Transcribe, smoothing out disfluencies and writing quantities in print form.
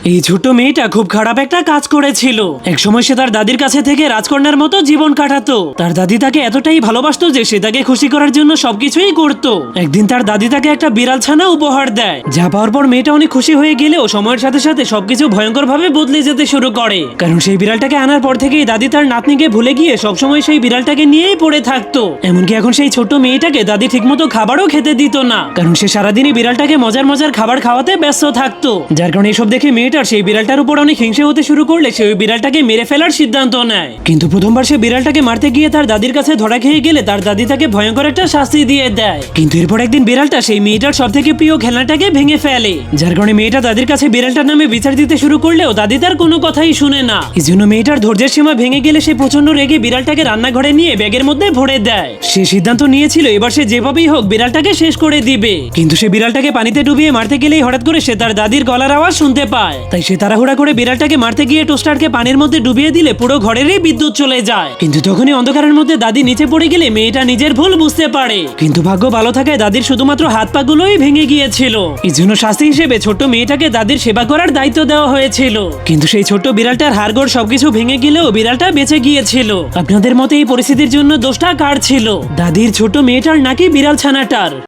এই ছোট মেয়েটা খুব খারাপ একটা কাজ করেছিল। একসময় সে তার দাদির কাছে থেকে রাজকন্যার মতো জীবন কাটাতো। তার দাদি তাকে এতটাই ভালোবাসতো যে সে তাকে খুশি করার জন্য সবকিছুই করত। একদিন তার দাদি তাকে একটা বিড়াল ছানা উপহার দেয়, যা পাওয়ার পর মেয়েটা অনেক খুশি হয়ে গেলেও সময়ের সাথে সাথে সবকিছু ভয়ঙ্কর ভাবে বদলে যেতে শুরু করে। কারণ সেই বিড়ালটাকে আনার পর থেকেই দাদি তার নাতনিকে ভুলে গিয়ে সবসময় সেই বিড়ালটাকে নিয়েই পড়ে থাকতো। এমনকি এখন সেই ছোট্ট মেয়েটাকে দাদি ঠিকমতো খাবারও খেতে দিত না, কারণ সে সারাদিনই বিড়ালটাকে মজার মজার খাবার খাওয়াতে ব্যস্ত থাকতো। যার কারণে এসব দেখে মেয়েটার সেই বিড়ালটার উপর অনেক হিংসে হতে শুরু করলে সে ওই বিড়ালটাকে মেরে ফেলার সিদ্ধান্ত নেয়। কিন্তু প্রথমবার সে বিড়ালটাকে মারতে গিয়ে তার দাদির কাছে ধরা খেয়ে গেলে তার দাদি তাকে ভয়ঙ্কর একটা শাস্তি দিয়ে দেয়। কিন্তু এরপর একদিন বিড়ালটা সেই মেয়েটার সব থেকে প্রিয় খেলনাটাকে ভেঙে ফেলে, যার কারণে মেয়েটা দাদির কাছে বিড়ালটার নামে বিচার দিতে শুরু করলেও দাদি তার কোনো কথাই শুনে না। এই জন্য মেয়েটার ধৈর্যের সীমা ভেঙে গেলে সে প্রচন্ড রেগে বিড়ালটাকে রান্নাঘরে নিয়ে ব্যাগের মধ্যে ভরে দেয়। সে সিদ্ধান্ত নিয়েছিল এবার সে যেভাবেই হোক বিড়ালটাকে শেষ করে দিবে। কিন্তু সে বিড়ালটাকে পানিতে ডুবিয়ে মারতে গেলেই হঠাৎ করে সে তার দাদির গলার আওয়াজ শুনতে পায়। তাই সে তাড়াহুড়া করে বিড়ালটাকে মারতে গিয়ে টোস্টারকে পানির মধ্যে ডুবিয়ে দিলে পুরো ঘরেরই বিদ্যুৎ চলে যায়। কিন্তু তখনই অন্ধকারের মধ্যে দাদি নিচে পড়ে গেলে মেয়েটা নিজের ভুল বুঝতে পারে। কিন্তু ভাগ্য ভালো থাকায় দাদির শুধুমাত্র হাত পা গুলোই ভেঙে গিয়েছিল। এই জন্য শাস্তি হিসেবে ছোট্ট মেয়েটাকে দাদির সেবা করার দায়িত্ব দেওয়া হয়েছিল। কিন্তু সেই ছোট্ট বিড়ালটার হাড়গোড় সবকিছু ভেঙে গেলেও বিড়ালটা বেঁচে গিয়েছিল। আপনাদের মতে এই পরিস্থিতির জন্য দোষটা কার ছিল, দাদির, ছোট মেয়েটার নাকি বিড়াল ছানাটার?